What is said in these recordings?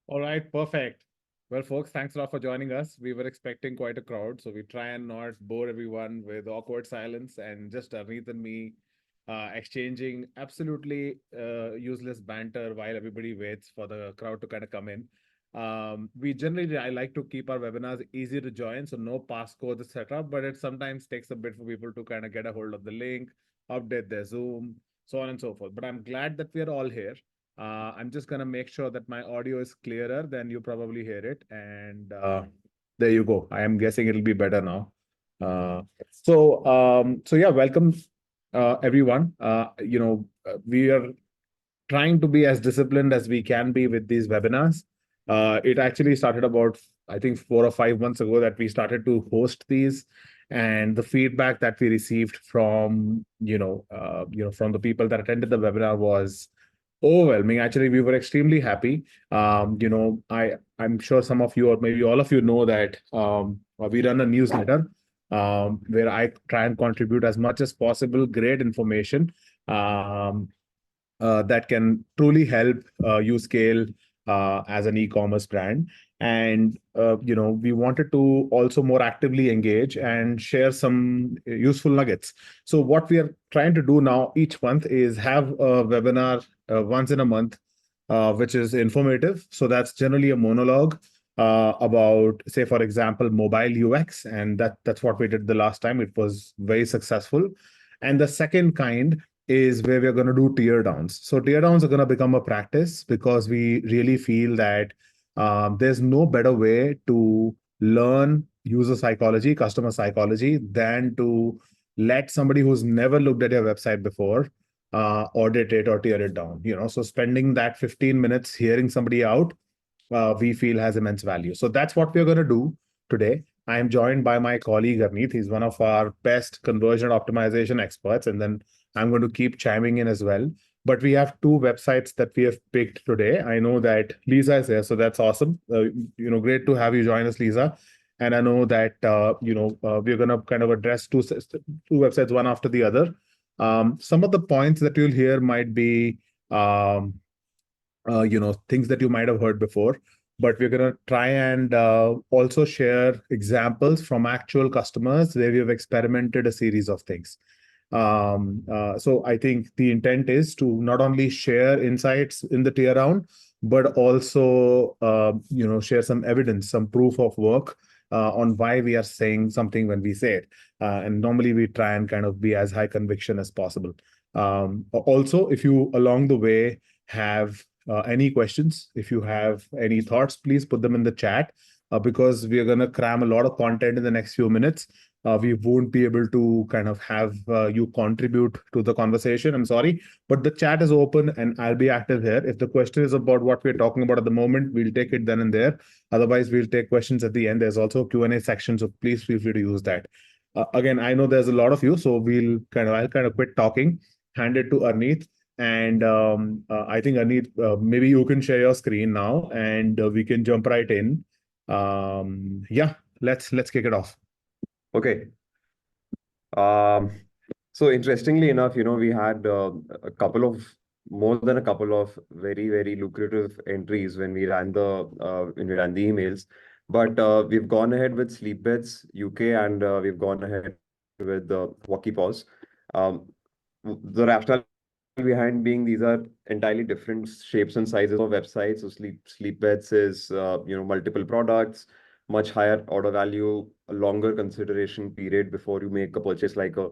All right, perfect. Well, folks, thanks a lot for joining us. We were expecting quite a crowd, so we try and not bore everyone with awkward silence and just Arneet and me exchanging absolutely useless banter while everybody waits for the crowd to kind of come in. I like to keep our webinars easy to join, so no passcode, etc. But it sometimes takes a bit for people to kind of get a hold of the link, update their Zoom, so on and so forth. But I'm glad that we are all here. I'm just gonna make sure that my audio is clearer than you probably hear it. And there you go. I am guessing it'll be better now. So yeah, welcome everyone. We are trying to be as disciplined as we can be with these webinars. It actually started about, I think, 4 or 5 months ago that we started to host these, and the feedback that we received from from the people that attended the webinar was overwhelming. Actually, we were extremely happy. I'm sure some of you or maybe all of you know that we run a newsletter where I try and contribute as much as possible great information. That can truly help you scale as an e-commerce brand. And we wanted to also more actively engage and share some useful nuggets. So what we are trying to do now each month is have a webinar once in a month, which is informative. So that's generally a monologue about, say, for example, mobile UX, and that's what we did the last time. It was very successful. And the second kind is where we're going to do tear downs. So tear downs are going to become a practice because we really feel that there's no better way to learn user psychology, customer psychology, than to let somebody who's never looked at your website before audit it or tear it down. So spending that 15 minutes hearing somebody out, we feel has immense value. So that's what we're going to do today. I am joined by my colleague Arneet. He's one of our best conversion optimization experts, and then I'm going to keep chiming in as well. But we have two websites that we have picked today. I know that Lisa is here, so that's awesome. Great to have you join us, Lisa. And I know that we're going to kind of address two websites one after the other. Some of the points that you'll hear might be things that you might have heard before, but we're going to try and also share examples from actual customers where we have experimented a series of things. So I think the intent is to not only share insights in the tear round, but also share some evidence, some proof of work on why we are saying something when we say it. And normally we try and kind of be as high conviction as possible. Also, if you along the way have any questions, if you have any thoughts, please put them in the chat because we are going to cram a lot of content in the next few minutes. We won't be able to kind of have you contribute to the conversation. I'm sorry, but the chat is open and I'll be active here. If the question is about what we're talking about at the moment, we'll take it then and there. Otherwise, we'll take questions at the end. There's also a Q&A section, so please feel free to use that. Again, I know there's a lot of you, so I'll kind of quit talking, hand it to Arneet. And I think, Anit, maybe you can share your screen now and we can jump right in. Yeah, let's kick it off. Okay. So interestingly enough, we had more than a couple of very, very lucrative entries when we ran the emails. But we've gone ahead with Sleepbeds UK and we've gone ahead with the Walkie Paws. The rationale behind being these are entirely different shapes and sizes of websites. So Sleepbeds is multiple products, much higher order value, a longer consideration period before you make a purchase like a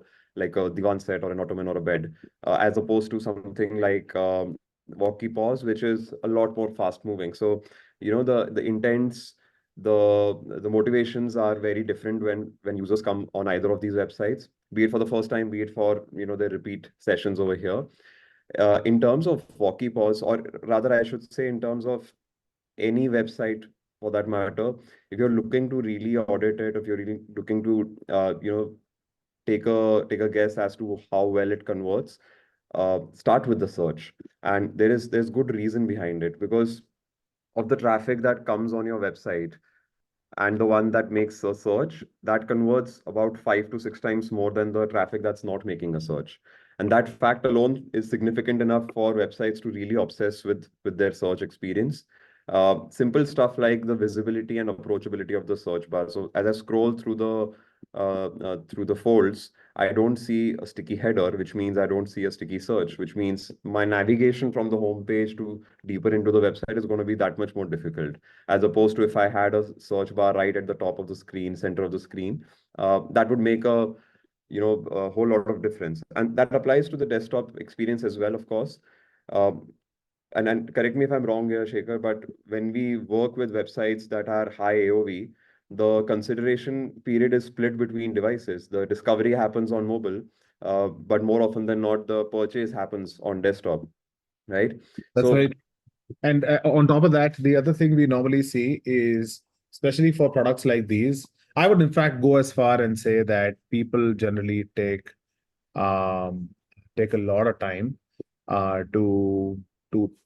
divan set or an ottoman or a bed, as opposed to something like Walkie Paws, which is a lot more fast moving. So the intents, the motivations are very different when users come on either of these websites, be it for the first time, be it for their repeat sessions over here. In terms of Walkie Paws, or rather I should say in terms of any website for that matter, if you're looking to really audit it, if you're really looking to take a guess as to how well it converts, start with the search. And there's good reason behind it, because of the traffic that comes on your website and the one that makes a search, that converts about 5 to 6 times more than the traffic that's not making a search. And that fact alone is significant enough for websites to really obsess with their search experience. Simple stuff like the visibility and approachability of the search bar. So as I scroll through the folds, I don't see a sticky header, which means I don't see a sticky search, which means my navigation from the home page to deeper into the website is going to be that much more difficult, as opposed to if I had a search bar right at the top of the screen, center of the screen. That would make a whole lot of difference, and that applies to the desktop experience as well, of course. Um, and correct me if I'm wrong here, Shekhar, but when we work with websites that are high AOV, the consideration period is split between devices. The discovery happens on mobile, but more often than not, the purchase happens on desktop, right? That's So, right. And on top of that, the other thing we normally see is, especially for products like these, I would in fact go as far and say that people generally um, take a lot of time to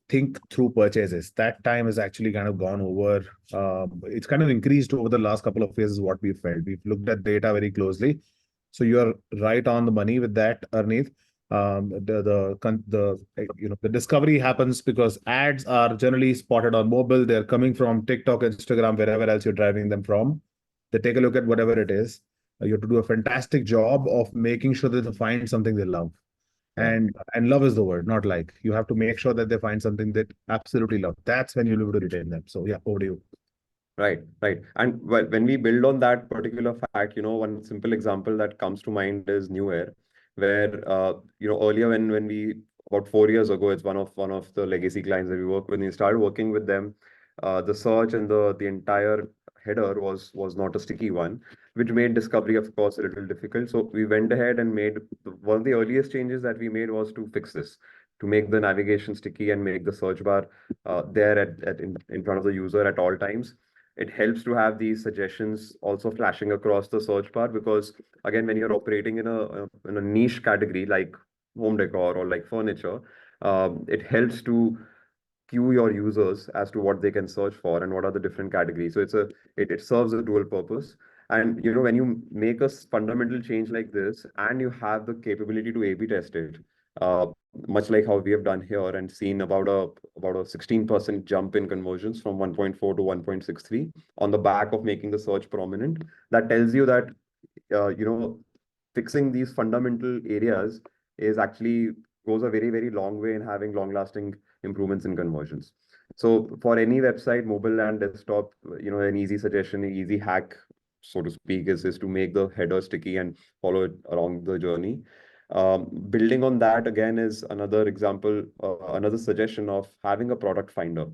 think through purchases. That time has actually kind of gone over. It's kind of increased over the last couple of years, is what we've felt. We've looked at data very closely. So you're right on the money with that, Arneet. The discovery happens because ads are generally spotted on mobile. They're coming from TikTok, Instagram, wherever else you're driving them from. They take a look at whatever it is. You have to do a fantastic job of making sure that they find something they love. yeah. And love is the word, not like. You have to make sure that they find something that absolutely love. That's when you'll be able to retain them. So yeah, over to you. Right, right. And when we build on that particular fact, one simple example that comes to mind is New Air, where earlier when we about 4 years ago, it's one of the legacy clients that we work with. And we started working with them. The search and the entire header was not a sticky one, which made discovery, of course, a little difficult. So we went ahead and made one of the earliest changes that we made was to fix this, to make the navigation sticky and make the search bar there in front of the user at all times. It helps to have these suggestions also flashing across the search bar, because again, when you're operating in a niche category like home decor or like furniture, it helps to cue your users as to what they can search for and what are the different categories. So it serves a dual purpose. And when you make a fundamental change like this and you have the capability to A/B test it, uh, much like how we have done here and seen about a 16% jump in conversions from 1.4 to 1.63 on the back of making the search prominent, that tells you that fixing these fundamental areas is actually goes a very, very long way in having long-lasting improvements in conversions. So for any website, mobile and desktop, an easy suggestion, an easy hack, so to speak, is to make the header sticky and follow it along the journey. Building on that again is another example, another suggestion of having a product finder.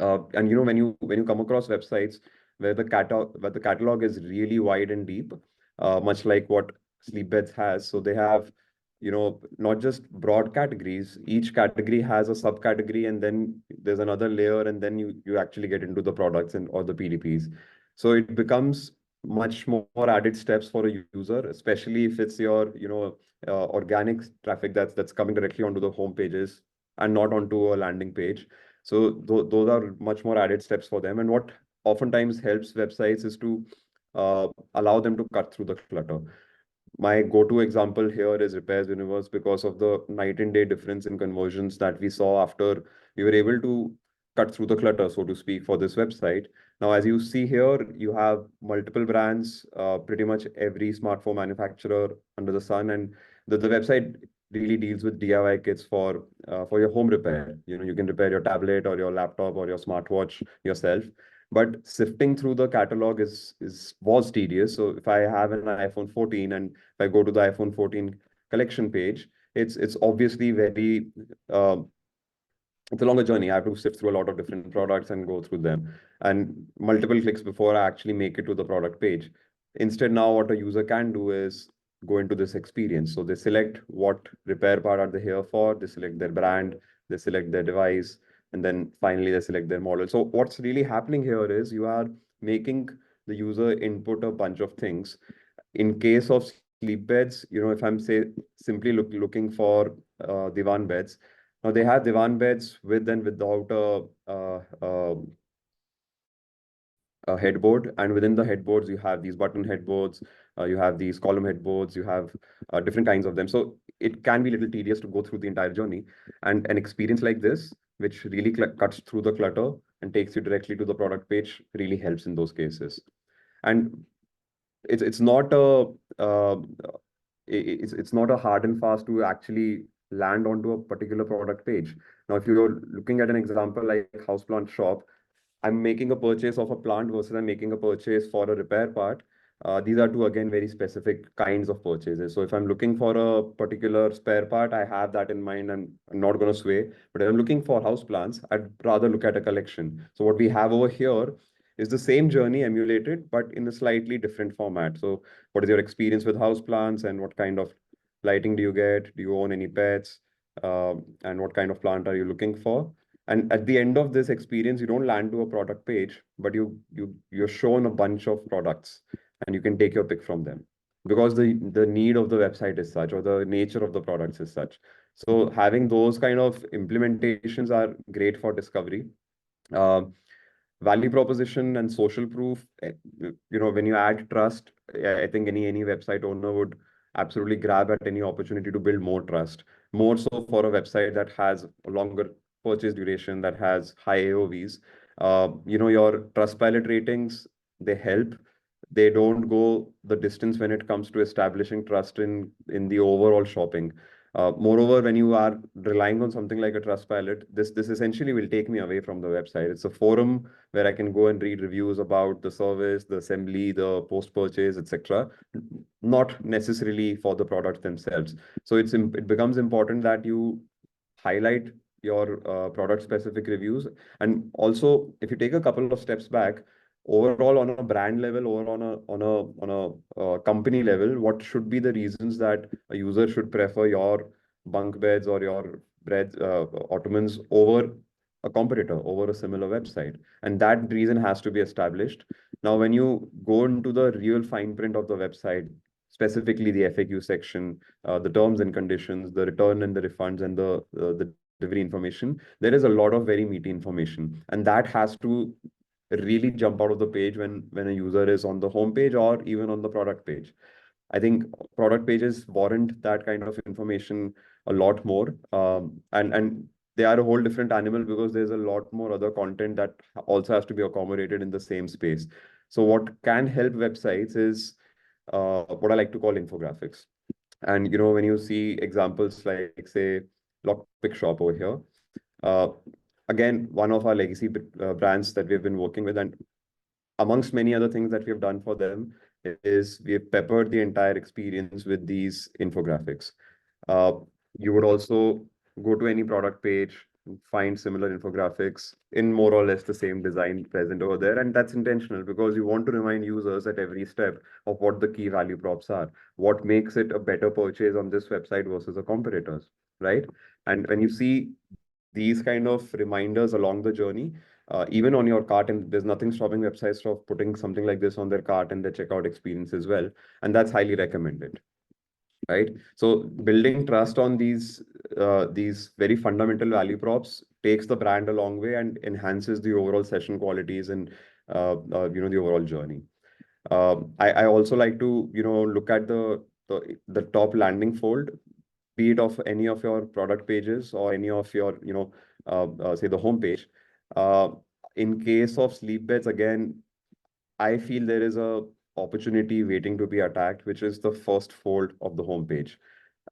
And when you come across websites where the catalog is really wide and deep, much like what Sleepbeds has. So they have not just broad categories. Each category has a subcategory, and then there's another layer, and then you actually get into the products and or the PDPs. So it becomes much more added steps for a user, especially if it's your organic traffic that's coming directly onto the home pages and not onto a landing page. So those are much more added steps for them. And what oftentimes helps websites is to allow them to cut through the clutter. My go-to example here is Repairs Universe, because of the night and day difference in conversions that we saw after we were able to cut through the clutter, so to speak, for this website. Now, as you see here, you have multiple brands, pretty much every smartphone manufacturer under the sun, and the website really deals with DIY kits for your home repair. You can repair your tablet or your laptop or your smartwatch yourself. But sifting through the catalog was tedious. So if I have an iPhone 14 and if I go to the iPhone 14 collection page, it's obviously very it's a longer journey. I have to sift through a lot of different products and go through them, and multiple clicks before I actually make it to the product page. Instead, now what a user can do is go into this experience. So they select what repair part are they here for, they select their brand, they select their device, and then finally they select their model. So what's really happening here is you are making the user input a bunch of things. In case of sleep beds, if I'm simply looking for divan beds, now they have divan beds with and without a headboard, and within the headboards you have these button headboards, you have these column headboards, you have different kinds of them. So it can be a little tedious to go through the entire journey, and an experience like this, which really cuts through the clutter, and takes you directly to the product page really helps in those cases. And it's not a uh, it's not a hard and fast to actually land onto a particular product page. Now, if you're looking at an example like houseplant shop, I'm making a purchase of a plant versus I'm making a purchase for a repair part. These are two, again, very specific kinds of purchases. So if I'm looking for a particular spare part, I have that in mind and I'm not going to sway. But if I'm looking for house plants, I'd rather look at a collection. So what we have over here is the same journey emulated, but in a slightly different format. So what is your experience with house plants and what kind of lighting do you get? Do you own any pets? And what kind of plant are you looking for? And at the end of this experience, you don't land to a product page, but you're shown a bunch of products and you can take your pick from them because the need of the website is such or the nature of the products is such. So having those kind of implementations are great for discovery. Um, Value proposition and social proof, when you add trust, I think any website owner would absolutely grab at any opportunity to build more trust, more so for a website that has a longer purchase duration, that has high AOVs. Your Trustpilot ratings, they help. They don't go the distance when it comes to establishing trust in the overall shopping. Moreover, when you are relying on something like a Trustpilot, this essentially will take me away from the website. It's a forum where I can go and read reviews about the service, the assembly, the post-purchase, etc. Not necessarily for the products themselves. So it becomes important that you highlight your product-specific reviews. And also, if you take a couple of steps back, overall on a brand level or on a company level, what should be the reasons that a user should prefer your bunk beds or your ottomans over a competitor, over a similar website? And that reason has to be established. Now, when you go into the real fine print of the website, specifically the FAQ section, the terms and conditions, the return and the refunds, and the delivery information, there is a lot of very meaty information, and that has to really jump out of the page when a user is on the home page or even on the product page. I think product pages warrant that kind of information a lot more. And they are a whole different animal because there's a lot more other content that also has to be accommodated in the same space. So what can help websites is what I like to call infographics. And when you see examples like, say, Lockpick Shop over here, uh, again, one of our legacy brands that we've been working with, and amongst many other things that we have done for them, is we have peppered the entire experience with these infographics. Uh, you would also go to any product page, find similar infographics in more or less the same design present over there. And that's intentional because you want to remind users at every step of what the key value props are, what makes it a better purchase on this website versus a competitor's, right? And when you see these kind of reminders along the journey, even on your cart, and there's nothing stopping websites from putting something like this on their cart and their checkout experience as well. And that's highly recommended, right? So building trust on these very fundamental value props takes the brand a long way and enhances the overall session qualities and the overall journey. I also like to look at the top landing fold, be it of any of your product pages or any of your say the home page. Uh, in case of sleep beds, again, I feel there is a opportunity waiting to be attacked, which is the first fold of the homepage.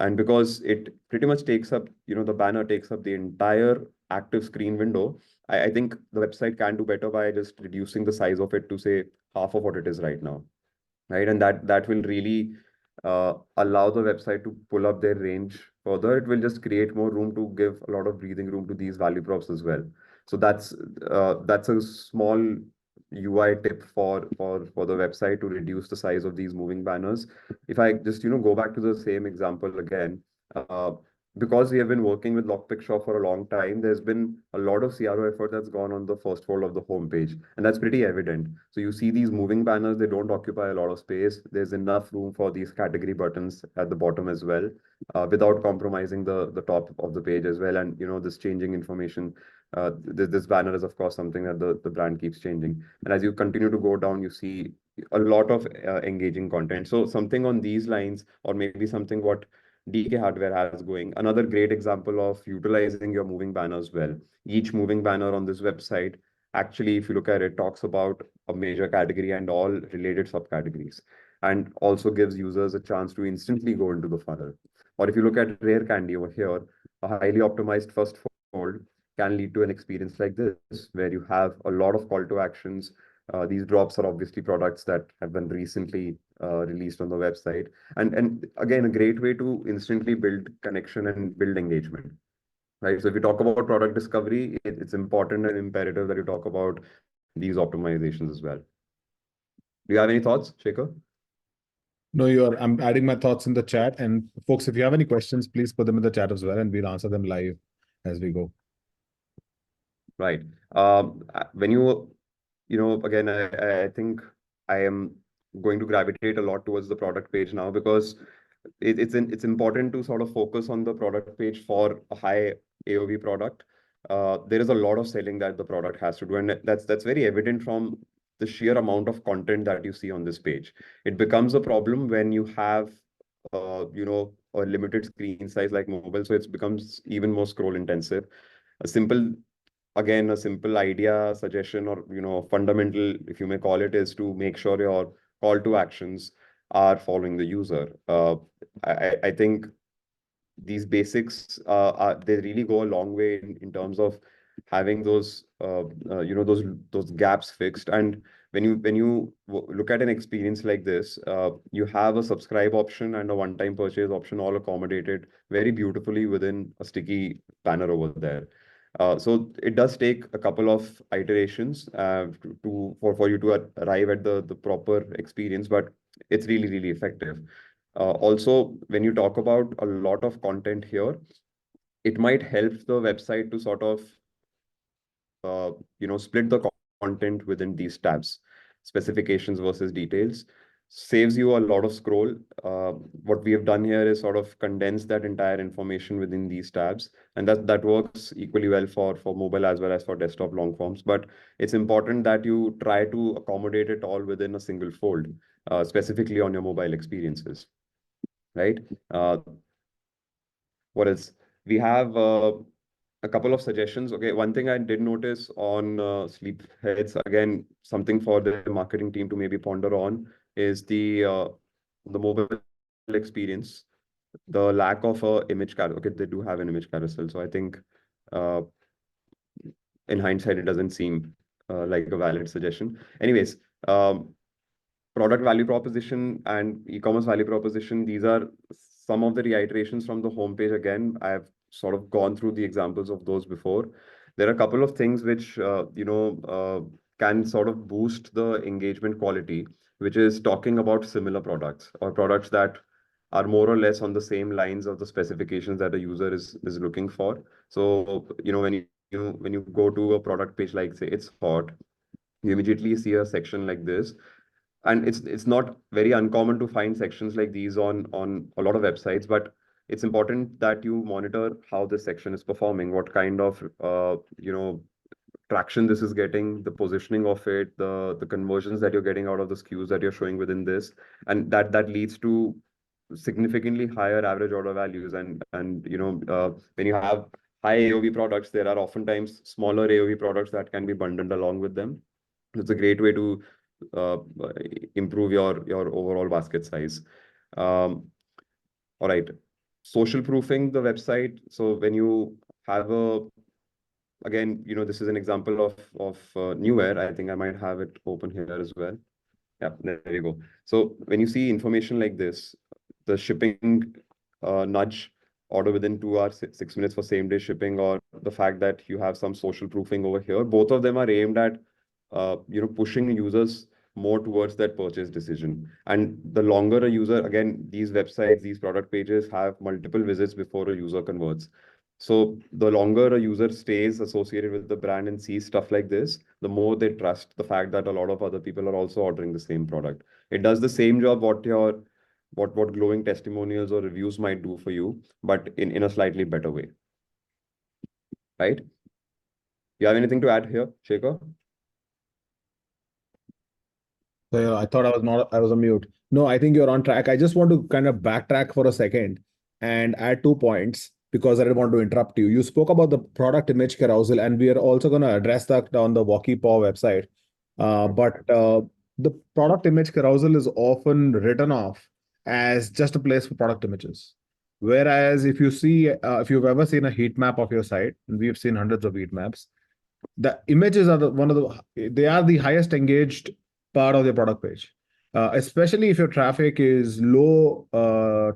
And because it pretty much takes up, the banner takes up the entire active screen window, I think the website can do better by just reducing the size of it to say half of what it is right now, right? And that will really allow the website to pull up their range further. It will just create more room to give a lot of breathing room to these value props as well. So that's a small UI tip for the website to reduce the size of these moving banners. If I just go back to the same example again, uh, because we have been working with Lockpick Shop for a long time, there's been a lot of CRO effort that's gone on the first fold of the homepage, and that's pretty evident. So you see these moving banners, they don't occupy a lot of space. There's enough room for these category buttons at the bottom as well, without compromising the top of the page as well. And this changing information, this banner is of course something that the brand keeps changing. And as you continue to go down, you see a lot of engaging content. So something on these lines, or maybe something what DK Hardware has going. Another great example of utilizing your moving banners well. Each moving banner on this website actually, if you look at it, talks about a major category and all related subcategories, and also gives users a chance to instantly go into the funnel. Or if you look at Rare Candy over here, a highly optimized first fold can lead to an experience like this, where you have a lot of call to actions. These drops are obviously products that have been recently released on the website. And again, a great way to instantly build connection and build engagement. Right. So if you talk about product discovery, it's important and imperative that you talk about these optimizations as well. Do you have any thoughts, Shekhar? No, I'm adding my thoughts in the chat. And folks, if you have any questions, please put them in the chat as well, and we'll answer them live as we go. Right. When again, I think I am going to gravitate a lot towards the product page now, because it's important to sort of focus on the product page for a high AOV product. There is a lot of selling that the product has to do, and that's very evident from the sheer amount of content that you see on this page. It becomes a problem when you have a limited screen size like mobile, so it becomes even more scroll intensive. A simple Again, a simple idea, suggestion, or fundamental, if you may call it, is to make sure your call to actions are following the user. I think these basics they really go a long way in terms of having those gaps fixed. And when you look at an experience like this, you have a subscribe option and a one-time purchase option all accommodated very beautifully within a sticky banner over there. So it does take a couple of iterations for you to arrive at the proper experience, but it's really, really effective. Also, when you talk about a lot of content here, it might help the website to sort of split the content within these tabs, specifications versus details. Saves you a lot of scroll. What we have done here is sort of condense that entire information within these tabs, and that works equally well for mobile as well as for desktop long forms. But it's important that you try to accommodate it all within a single fold, specifically on your mobile experiences, right? What else? We have a couple of suggestions. Okay, one thing I did notice on sleep heads, again, something for the marketing team to maybe ponder on, is the mobile experience, the lack of a image carousel. Okay, they do have an image carousel, so I think uh, in hindsight it doesn't seem like a valid suggestion. Anyways, product value proposition and e-commerce value proposition, these are some of the reiterations from the homepage. Again, I've sort of gone through the examples of those before. There are a couple of things which can sort of boost the engagement quality, which is talking about similar products or products that are more or less on the same lines of the specifications that a user is looking for. So when you go to a product page like, say, It's Hot, you immediately see a section like this. And it's not very uncommon to find sections like these on a lot of websites, but it's important that you monitor how this section is performing, what kind of traction this is getting, the positioning of it, the conversions that you're getting out of the SKUs that you're showing within this, and that leads to significantly higher average order values. And when you have high AOV products, there are oftentimes smaller AOV products that can be bundled along with them. It's a great way to uh, improve your overall basket size. All right. Social proofing the website. So when you have again, this is an example of Newware. I think I might have it open here as well. Yeah, there you go. So when you see information like this, the shipping nudge, order within 2 hours, 6 minutes for same day shipping, or the fact that you have some social proofing over here, both of them are aimed at pushing users more towards that purchase decision. And the longer a user, again, these websites, these product pages have multiple visits before a user converts. So the longer a user stays associated with the brand and sees stuff like this, the more they trust the fact that a lot of other people are also ordering the same product. It does the same job what glowing testimonials or reviews might do for you, but in a slightly better way. Right? You have anything to add here, Shekhar? So yeah, I thought I was on mute. No, I think you're on track. I just want to kind of backtrack for a second and add 2 points. because I didn't want to interrupt you. You spoke about the product image carousel, and we are also going to address that on the Walkie Paw website. But the product image carousel is often written off as just a place for product images. Whereas if you see, if you've ever seen a heat map of your site, and we've seen hundreds of heat maps, the images are they are the highest engaged part of the product page, especially if your traffic is low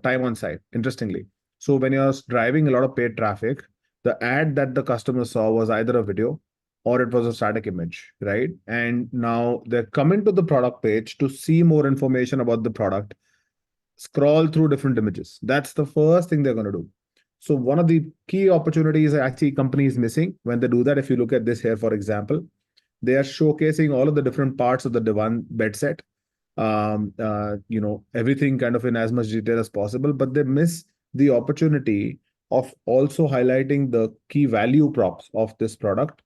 time on site, interestingly. So when you're driving a lot of paid traffic, the ad that the customer saw was either a video or it was a static image, right? And now they're coming to the product page to see more information about the product, scroll through different images. That's the first thing they're going to do. So one of the key opportunities actually companies missing when they do that, if you look at this here, for example, they are showcasing all of the different parts of the divan bed set, everything kind of in as much detail as possible, but they miss the opportunity of also highlighting the key value props of this product,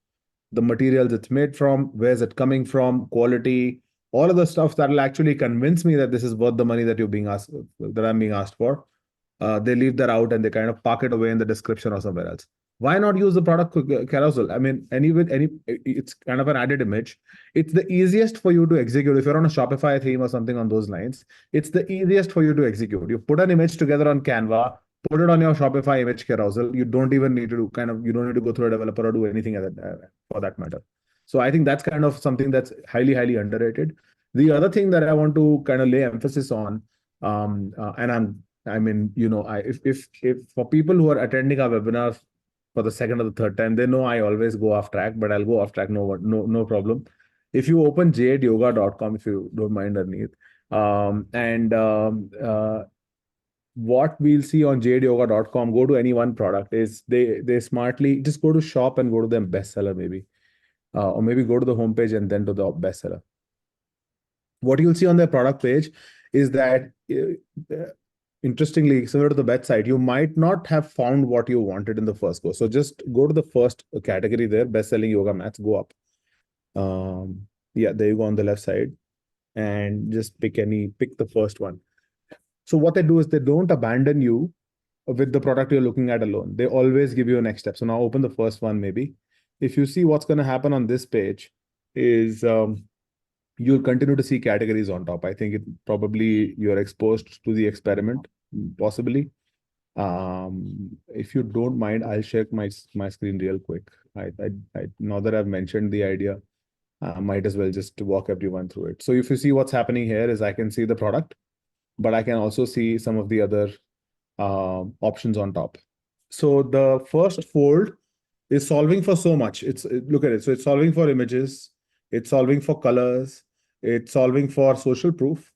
the materials it's made from, where's it coming from, quality, all of the stuff that will actually convince me that this is worth the money that I'm being asked for. They leave that out and they kind of park it away in the description or somewhere else. Why not use the product carousel? I mean, it's kind of an added image. It's the easiest for you to execute. If you're on a Shopify theme or something on those lines, it's the easiest for you to execute. You put an image together on Canva, put it on your Shopify image carousel. You don't even need to you don't need to go through a developer or do anything for that matter. So I think that's kind of something that's highly, highly underrated. The other thing that I want to kind of lay emphasis on, and I mean, if for people who are attending our webinars for the second or the third time, they know I always go off track, but I'll go off track, no problem. If you open jadeyoga.com, if you don't mind, underneath, what we'll see on jadeyoga.com, go to any one product, is they smartly just go to shop and go to their bestseller maybe, or maybe go to the homepage and then to the bestseller. What you'll see on their product page is that interestingly, similar to the website, you might not have found what you wanted in the first go. So just go to the first category there, best-selling yoga mats, go up. Yeah, there you go on the left side. And just pick the first one. So what they do is they don't abandon you with the product you're looking at alone. They always give you a next step. So now open the first one maybe. If you see what's going to happen on this page is you'll continue to see categories on top. I think probably you're exposed to the experiment, possibly. If you don't mind, I'll share my screen real quick. Now that I've mentioned the idea, might as well just walk everyone through it. So if you see what's happening here is I can see the product, but I can also see some of the other options on top. So the first fold is solving for so much. Look at it. So it's solving for images, it's solving for colors, it's solving for social proof.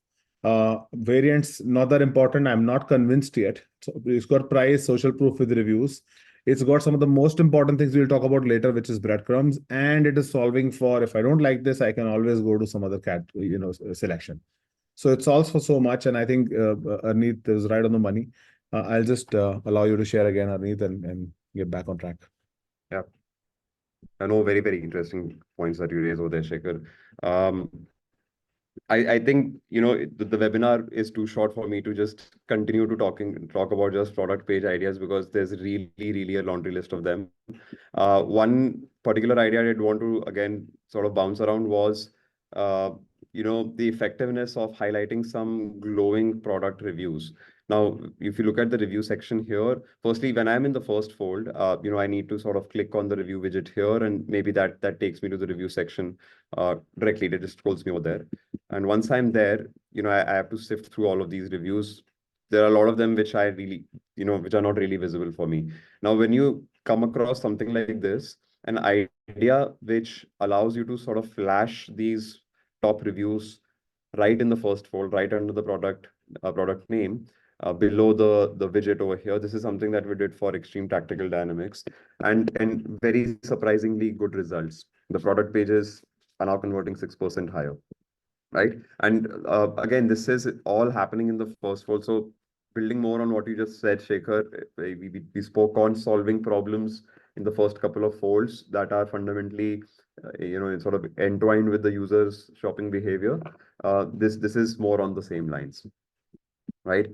Variants, not that important. I'm not convinced yet. So it's got price, social proof with reviews. It's got some of the most important things we'll talk about later, which is breadcrumbs. And it is solving for, if I don't like this, I can always go to some other selection. So it solves for so much. And I think Arneet is right on the money. I'll just allow you to share again, Arneet, and get back on track. Yeah. I know very, very interesting points that you raise over there, Shekhar. I think, the webinar is too short for me to just continue to talk about just product page ideas because there's really, really a laundry list of them. One particular idea I did want to, again, sort of bounce around was, the effectiveness of highlighting some glowing product reviews. Now, if you look at the review section here, firstly, when I'm in the first fold, I need to sort of click on the review widget here, and maybe that takes me to the review section directly. It just scrolls me over there. And once I'm there, I have to sift through all of these reviews. There are a lot of them which I really, which are not really visible for me. Now, when you come across something like this, an idea which allows you to sort of flash these top reviews right in the first fold, right under the product name, below the widget over here. This is something that we did for Extreme Tactical Dynamics, and very surprisingly good results. The product pages are now converting 6% higher, right? And again, this is all happening in the first fold. So building more on what you just said, Shekhar, we spoke on solving problems in the first couple of folds that are fundamentally, sort of entwined with the user's shopping behavior. This is more on the same lines, right?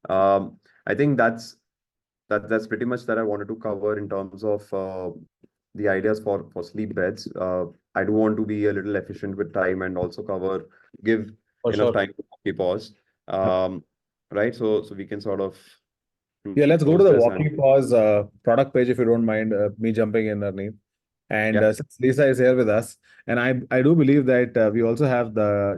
I think that's that's pretty much that I wanted to cover in terms of the ideas for sleep beds. I do want to be a little efficient with time and also give For enough sure. time to pause. Right. So we can sort of Yeah, let's go to close the this and Walkie Pause product page if you don't mind me jumping in, Arneeb. And yeah. since Lisa is here with us, and I do believe that we also have the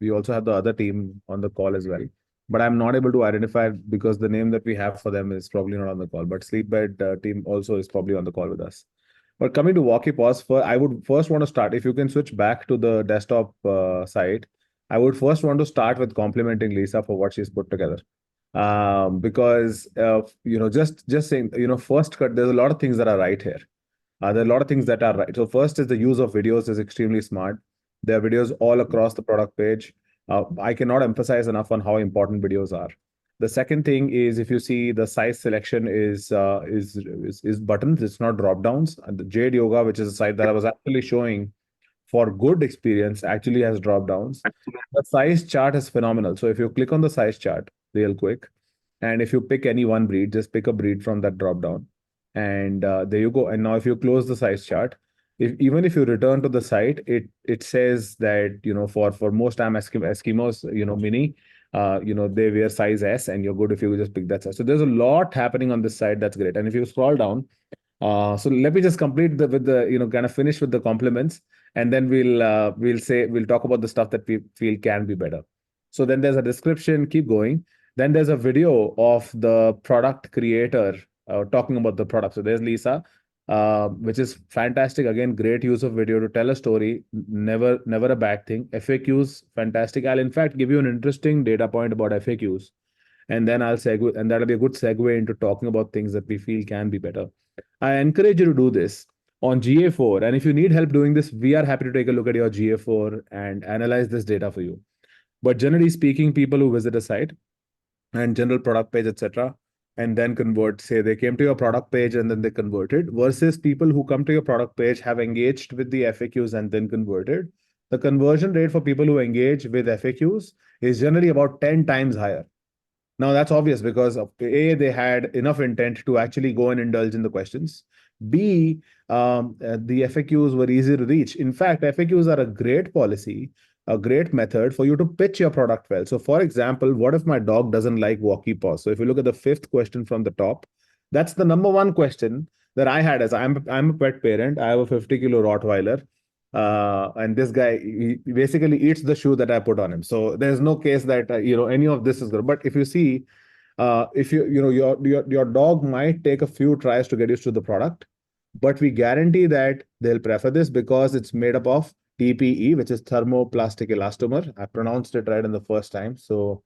we also have the other team on the call as well. But I'm not able to identify because the name that we have for them is probably not on the call. But Sleepbed team also is probably on the call with us. But coming to Walkie Pause, I would first want to start. If you can switch back to the desktop site, I would first want to start with complimenting Lisa for what she's put together. Because just saying, first cut, there's a lot of things that are right here. There are a lot of things that are right. So first is the use of videos is extremely smart. There are videos all across the product page. I cannot emphasize enough on how important videos are. The second thing is if you see the size selection is buttons, it's not drop downs. And the Jade Yoga, which is a site that I was actually showing for good experience, actually has drop downs. The size chart is phenomenal. So if you click on the size chart real quick, and if you pick any one breed, just pick a breed from that drop down. And there you go. And now if you close the size chart, even if you return to the site, it says that, for most time Eskimos, mini, they wear size S and you're good if you just pick that size. So there's a lot happening on this site. That's great. And if you scroll down, so let me just complete with the, kind of finish with the compliments, and then we'll talk about the stuff that we feel can be better. So then there's a description, keep going. Then there's a video of the product creator talking about the product. So there's Lisa, which is fantastic. Again, great use of video to tell a story. Never a bad thing. FAQs, fantastic. I'll in fact give you an interesting data point about FAQs, and then I'll segue, and that'll be a good segue into talking about things that we feel can be better. I encourage you to do this on GA4. And if you need help doing this, we are happy to take a look at your GA4 and analyze this data for you. But generally speaking, people who visit a site and general product page, etc., and then convert, say they came to your product page and then they converted, versus people who come to your product page, have engaged with the FAQs and then converted. The conversion rate for people who engage with FAQs is generally about 10 times higher. Now that's obvious because of A, they had enough intent to actually go and indulge in the questions. B, the FAQs were easy to reach. In fact, FAQs are a great policy, a great method for you to pitch your product well. So for example, what if my dog doesn't like walkie paws? So if you look at the fifth question from the top, that's the number one question that I had as I'm a pet parent. I have a 50-kilo Rottweiler. And this guy, he basically eats the shoe that I put on him. So there's no case that any of this is good. But if you see, if your dog might take a few tries to get used to the product, but we guarantee that they'll prefer this because it's made up of TPE, which is thermoplastic elastomer. I pronounced it right in the first time, so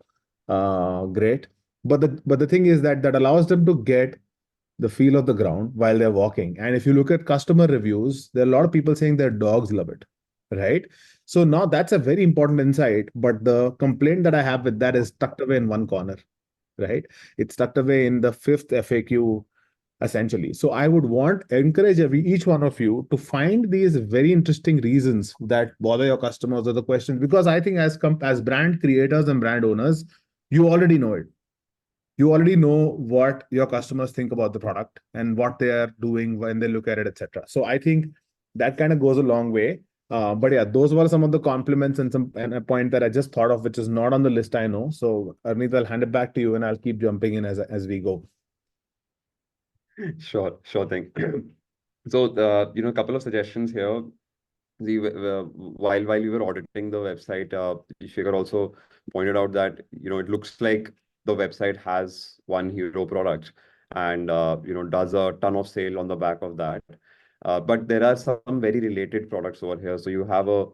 great. But the thing is that allows them to get the feel of the ground while they're walking. And if you look at customer reviews, there are a lot of people saying their dogs love it, right? So now that's a very important insight. But the complaint that I have with that is tucked away in one corner, right? It's tucked away in the fifth FAQ, essentially. So I would encourage each one of you to find these very interesting reasons that bother your customers or the questions, because I think as brand creators and brand owners, you already know it. You already know what your customers think about the product and what they are doing when they look at it, etc. So I think that kind of goes a long way. But yeah, those were some of the compliments and a point that I just thought of, which is not on the list, I know. So Arnit, I'll hand it back to you and I'll keep jumping in as we go. Sure thing. So, a couple of suggestions here. While we were auditing the website, Shekhar also pointed out that it looks like the website has one hero product and does a ton of sale on the back of that. But there are some very related products over here. So you have a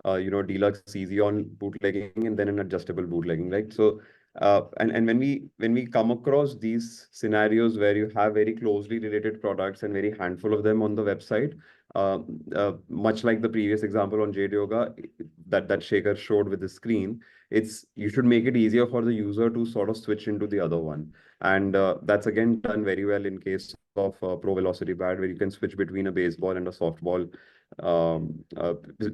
deluxe easy on bootlegging and then an adjustable bootlegging, right? So and when we come across these scenarios where you have very closely related products and very handful of them on the website, much like the previous example on Jade Yoga that Shekhar showed with the screen, you should make it easier for the user to sort of switch into the other one. And that's again done very well in case of Pro Velocity Pad, where you can switch between a baseball and a softball.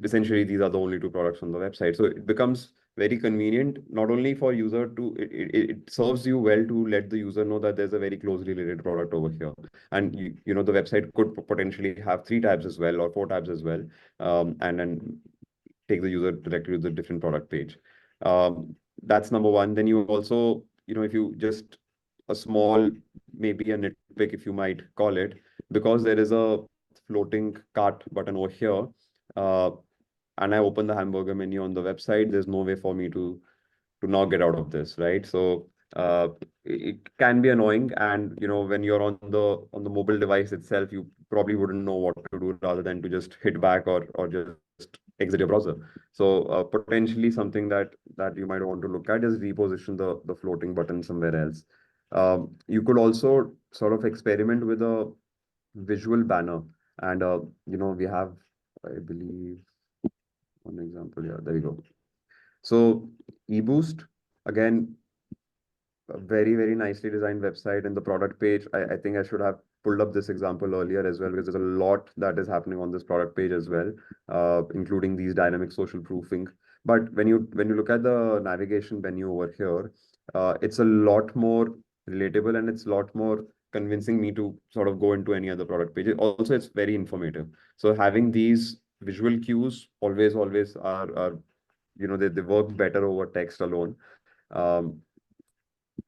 Essentially, these are the only two products on the website. So it becomes very convenient, not only for user to, it serves you well to let the user know that there's a very closely related product over here. And you know, the website could potentially have 3 tabs as well or 4 tabs as well. And then take the user directly to the different product page. That's number one. Then you also, you know, if you just a small, maybe a nitpick, if you might call it, because there is a floating cart button over here, uh, and I open the hamburger menu on the website, there's no way for me to not get out of this, right? So it can be annoying, and you know, when you're on the mobile device itself, you probably wouldn't know what to do rather than to just hit back or just exit your browser. So potentially something that you might want to look at is reposition the floating button somewhere else. You could also sort of experiment with a visual banner, and you know, we have, I believe, one example. Yeah, there we go. So eBoost, again, a very, very nicely designed website, and the product page. I think I should have pulled up this example earlier as well, because there's a lot that is happening on this product page as well, including these dynamic social proofing. But when you look at the navigation menu over here, it's a lot more relatable, and it's a lot more convincing me to sort of go into any other product page. Also, it's very informative. So having these visual cues always are, you know, they work better over text alone. Um,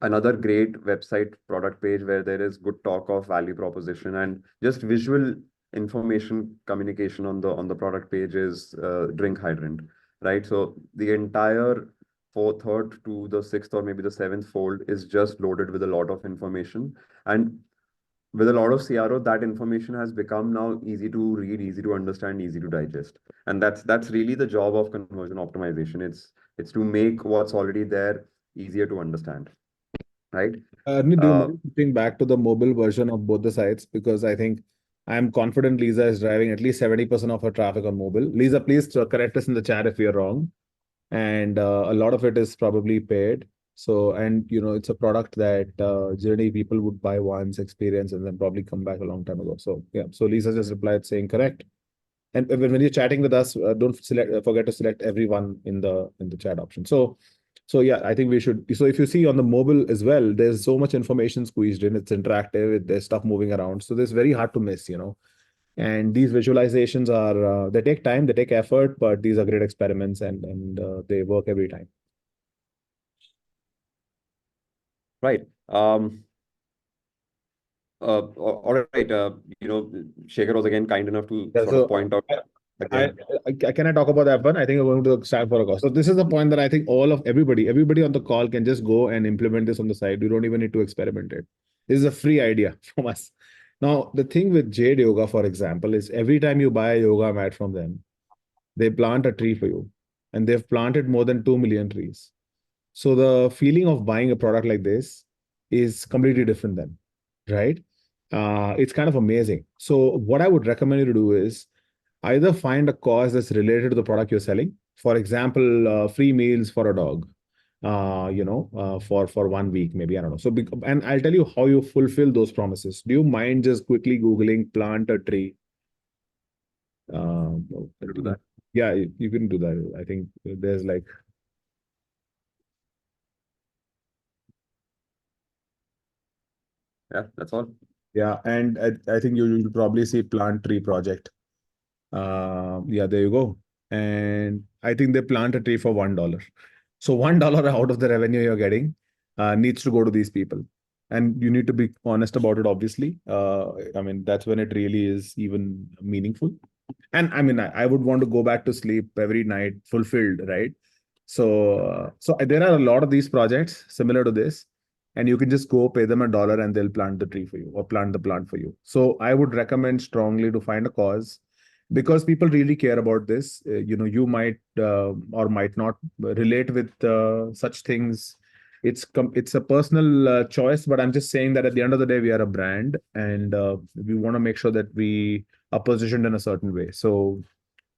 Another great website product page where there is good talk of value proposition and just visual information communication on the product page is drink hydrant, right? So the entire third to the sixth or maybe the seventh fold is just loaded with a lot of information. And with a lot of CRO, that information has become now easy to read, easy to understand, easy to digest. And that's really the job of conversion optimization. It's to make what's already there easier to understand, right? Do you Uh, mind switching back to the mobile version of both the sites? Because I think I'm confident Lisa is driving at least 70% of her traffic on mobile. Lisa, please correct us in the chat if we are wrong. And a lot of it is probably paid. So, and you know, it's a product that generally people would buy once, experience, and then probably come back a long time ago. So, yeah. So Lisa just replied saying correct. And when you're chatting with us, don't forget to select everyone in the chat option. So yeah, I think we should. So if you see on the mobile as well, there's so much information squeezed in. It's interactive. There's stuff moving around. So there's very hard to miss, you know. And these visualizations are they take time, they take effort, but these are great experiments and they work every time. right. All right. You know, Shekhar was again kind enough to Yeah, sort of so point out I, again. can I talk about that one? I think we're going to stand for a call. So this is the point that I think everybody on the call can just go and implement this on the side. You don't even need to experiment it. This is a free idea from us. Now, the thing with Jade Yoga, for example, is every time you buy a yoga mat from them, they plant a tree for you. And they've planted more than 2 million trees. So the feeling of buying a product like this is completely different then, right? It's kind of amazing. So what I would recommend you to do is either find a cause that's related to the product you're selling. For example, free meals for a dog, for 1 week, maybe, I don't know. So, and I'll tell you how you fulfill those promises. Do you mind just quickly Googling plant a tree? Uh, To do that. yeah, you can do that. I think there's like, Yeah, that's all. yeah, and I think you'll probably see plant tree project. Yeah, there you go. And I think they plant a tree for $1. So $1 out of the revenue you're getting needs to go to these people. And you need to be honest about it, obviously. I mean, that's when it really is even meaningful. And I mean, I would want to go back to sleep every night fulfilled, right? So there are a lot of these projects similar to this, and you can just go pay them $1 and they'll plant the tree for you or plant the plant for you. So I would recommend strongly to find a cause because people really care about this. You might or might not relate with such things. It's a personal choice, but I'm just saying that at the end of the day, we are a brand, and we want to make sure that we are positioned in a certain way. So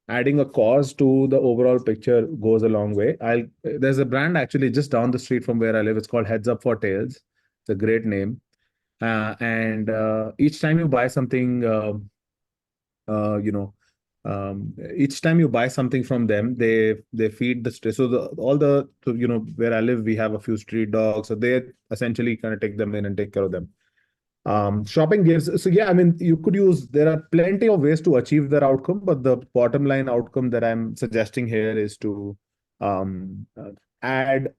adding a cause to the overall picture goes a long way. There's a brand actually just down the street from where I live. It's called Heads Up for Tails. It's a great name. And each time you buy something, uh, you know, Each time you buy something from them, they feed the street. So where I live, we have a few street dogs, so they essentially kind of take them in and take care of them. Shopping gives, so yeah, I mean, you could use, there are plenty of ways to achieve their outcome, but the bottom line outcome that I'm suggesting here is to add,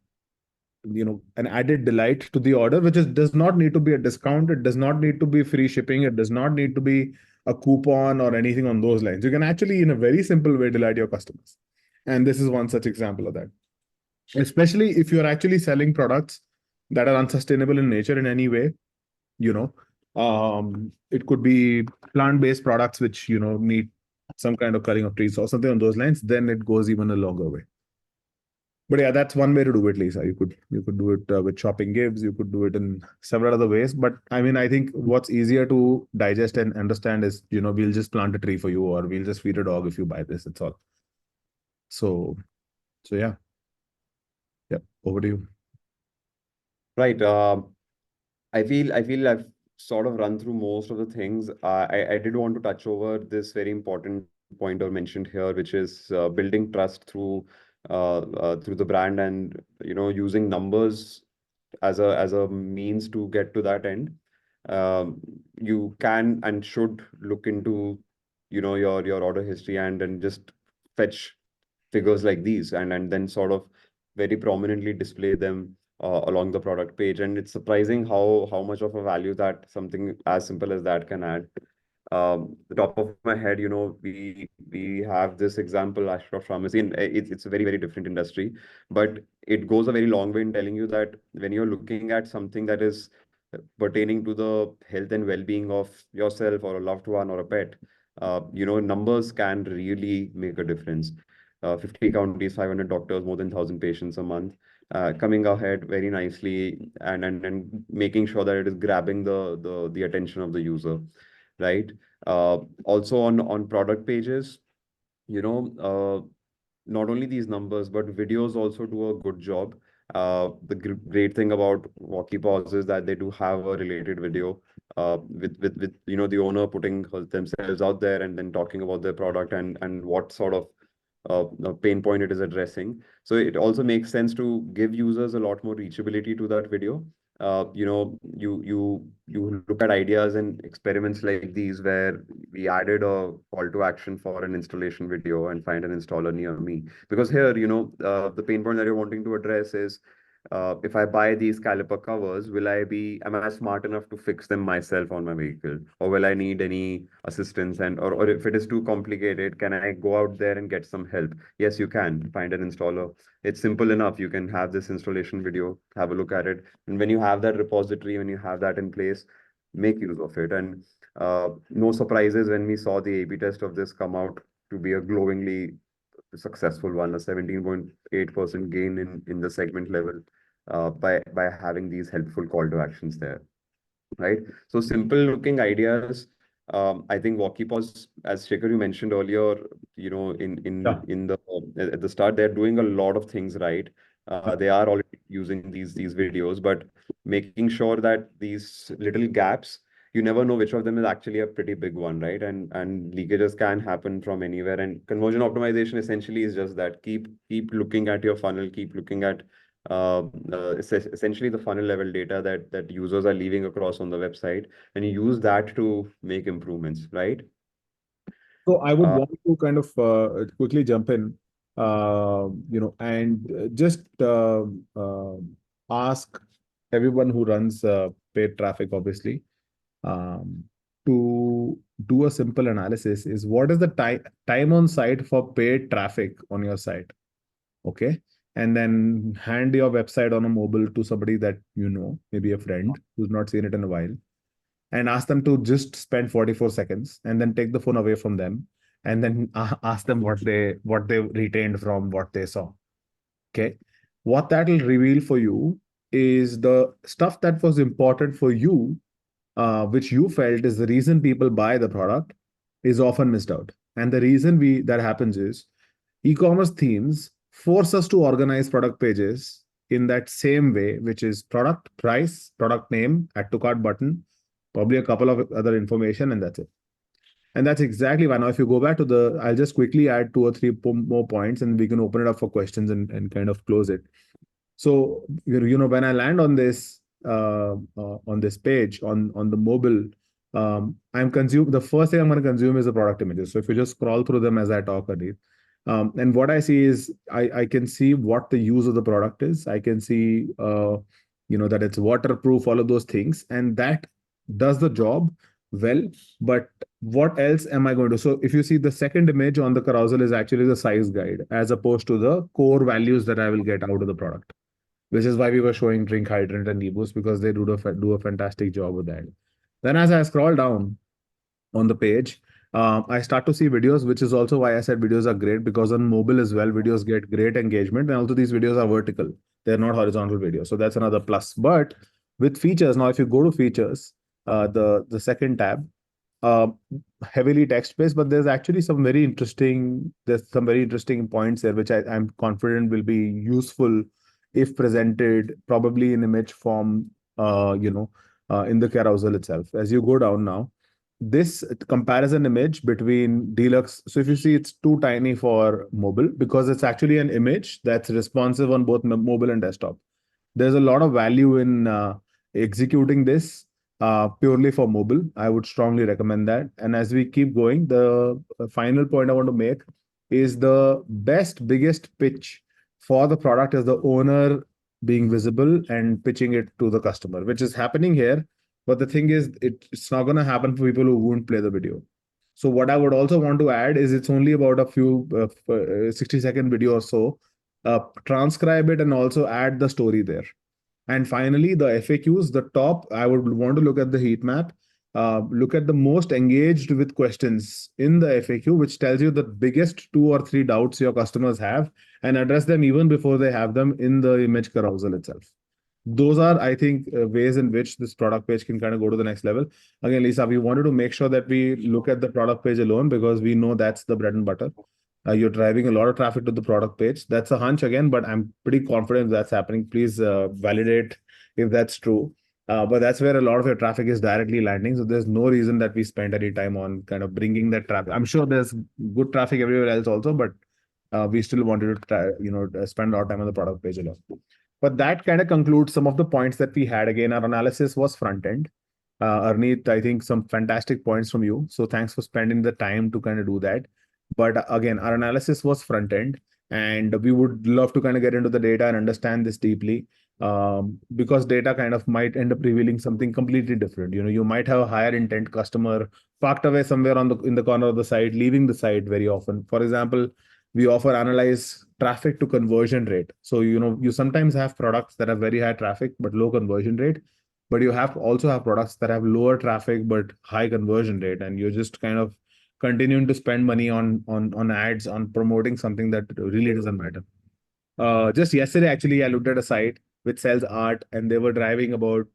an added delight to the order, which does not need to be a discount. It does not need to be free shipping. It does not need to be a coupon or anything on those lines. You can actually, in a very simple way, delight your customers. And this is one such example of that. Especially if you're actually selling products that are unsustainable in nature in any way, you know, it could be plant-based products which, need some kind of cutting of trees or something on those lines, then it goes even a longer way. But yeah, that's one way to do it, Lisa. You could do it with shopping gives. You could do it in several other ways. But I mean, I think what's easier to digest and understand is, we'll just plant a tree for you, or we'll just feed a dog if you buy this. It's all. So, yeah, over to you. Right. I feel I've sort of run through most of the things. I did want to touch over this very important point or mentioned here, which is building trust through the brand, and using numbers as a means to get to that end. You can and should look into your order history and just fetch figures like these, and then sort of very prominently display them along the product page. And it's surprising how much of a value that something as simple as that can add. The top of my head, we have this example, Ashraf Pharmacy, and it's a very, very different industry, but it goes a very long way in telling you that when you're looking at something that is pertaining to the health and well-being of yourself or a loved one or a pet, numbers can really make a difference. 50 counties, 500 doctors, more than 1,000 patients a month, coming ahead very nicely, and making sure that it is grabbing the attention of the user, right? Also on product pages, you know, uh, not only these numbers, but videos also do a good job. The great thing about Walkie Paws is that they do have a related video with the owner putting themselves out there and then talking about their product and what sort of pain point it is addressing. So it also makes sense to give users a lot more reachability to that video. You look at ideas and experiments like these where we added a call to action for an installation video and find an installer near me. Because here, the pain point that you're wanting to address is if I buy these caliper covers, am I smart enough to fix them myself on my vehicle? Or will I need any assistance? Or if it is too complicated, can I go out there and get some help? Yes, you can find an installer. It's simple enough. You can have this installation video, have a look at it. And when you have that repository, when you have that in place, make use of it. And no surprises when we saw the A/B test of this come out to be a glowingly successful one, a 17.8% gain in the segment level by having these helpful call to actions there, right? So simple looking ideas. I think Walkie Paws, as Shekhar you mentioned earlier, Yeah. in the at the start, they're doing a lot of things right. They are already using these videos, but making sure that these little gaps, you never know which of them is actually a pretty big one, right? And leakages can happen from anywhere. And conversion optimization essentially is just that. Keep looking at your funnel, keep looking at essentially the funnel level data that users are leaving across on the website, and you use that to make improvements, right? So I would Uh, want to kind of quickly jump in, and just ask everyone who runs paid traffic, obviously, um, to do a simple analysis. Is what is the time on site for paid traffic on your site? Okay. And then hand your website on a mobile to somebody that maybe a friend who's not seen it in a while, and ask them to just spend 44 seconds and then take the phone away from them, and then ask them what they retained from what they saw. Okay. What that will reveal for you is the stuff that was important for you, which you felt is the reason people buy the product, is often missed out. And the reason we that happens is e-commerce themes force us to organize product pages in that same way, which is product, price, product name, add to cart button, probably a couple of other information, and that's it. And that's exactly why. Now, if you go back to the, I'll just quickly add two or three more points and we can open it up for questions and kind of close it. So, when I land on this page on the mobile, the first thing I'm going to consume is the product images. So if you just scroll through them as I talk, Adit, and what I see is I can see what the use of the product is. I can see, that it's waterproof, all of those things, and that does the job well. But what else am I going to? So if you see the second image on the carousel is actually the size guide, as opposed to the core values that I will get out of the product, which is why we were showing Drink Hydrant and eBoost, because they do a fantastic job with that. Then as I scroll down on the page, I start to see videos, which is also why I said videos are great, because on mobile as well, videos get great engagement. And also these videos are vertical. They're not horizontal videos. So that's another plus. But with features, now if you go to features, the second tab, uh, heavily text-based, but there's some very interesting points there, which I'm confident will be useful if presented probably in image form, in the carousel itself. As you go down now, this comparison image between Deluxe. So if you see, it's too tiny for mobile because it's actually an image that's responsive on both mobile and desktop. There's a lot of value in executing this purely for mobile. I would strongly recommend that. And as we keep going, the final point I want to make is the biggest pitch for the product is the owner being visible and pitching it to the customer, which is happening here. But the thing is, it's not going to happen for people who won't play the video. So what I would also want to add is it's only about a few 60-second video or so. Transcribe it and also add the story there. And finally, the FAQs, the top, I would want to look at the heat map, look at the most engaged with questions in the FAQ, which tells you the biggest 2 or 3 doubts your customers have, and address them even before they have them in the image carousel itself. Those are, I think, ways in which this product page can kind of go to the next level. Again, Lisa, we wanted to make sure that we look at the product page alone because we know that's the bread and butter. You're driving a lot of traffic to the product page. That's a hunch again, but I'm pretty confident that's happening. Please validate if that's true. But that's where a lot of your traffic is directly landing. So there's no reason that we spend any time on kind of bringing that traffic. I'm sure there's good traffic everywhere else also, but we still wanted to try, spend our time on the product page alone. But that kind of concludes some of the points that we had. Again, our analysis was front end. Arneet, I think some fantastic points from you. So thanks for spending the time to kind of do that. But again, our analysis was front end, and we would love to kind of get into the data and understand this deeply, because data kind of might end up revealing something completely different. You might have a higher intent customer parked away somewhere in the corner of the site, leaving the site very often. For example, we offer analyze traffic to conversion rate. So, you sometimes have products that have very high traffic but low conversion rate, but you also have products that have lower traffic but high conversion rate, and you're just kind of continuing to spend money on ads on promoting something that really doesn't matter. Just yesterday, actually, I looked at a site which sells art, and they were driving about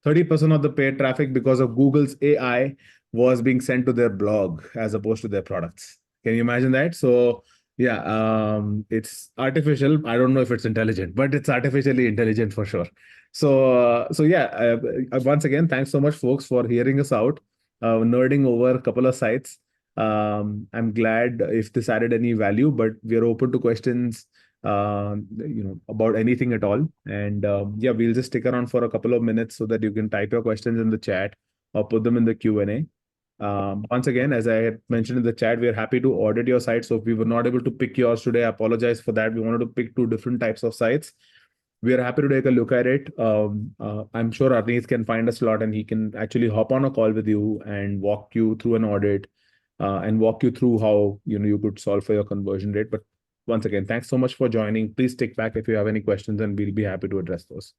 30% of the paid traffic because of Google's AI was being sent to their blog as opposed to their products. Can you imagine that? So yeah, it's artificial. I don't know if it's intelligent, but it's artificially intelligent for sure. So yeah, once again, thanks so much, folks, for hearing us out, nerding over a couple of sites. I'm glad if this added any value, but we're open to questions, about anything at all. And yeah, we'll just stick around for a couple of minutes so that you can type your questions in the chat or put them in the Q&A. Once again, as I had mentioned in the chat, we are happy to audit your site. So if we were not able to pick yours today, I apologize for that. We wanted to pick 2 different types of sites. We are happy to take a look at it. I'm sure Arneet can find a slot and he can actually hop on a call with you and walk you through an audit, and walk you through how you could solve for your conversion rate. But once again, thanks so much for joining. Please stick back if you have any questions, and we'll be happy to address those.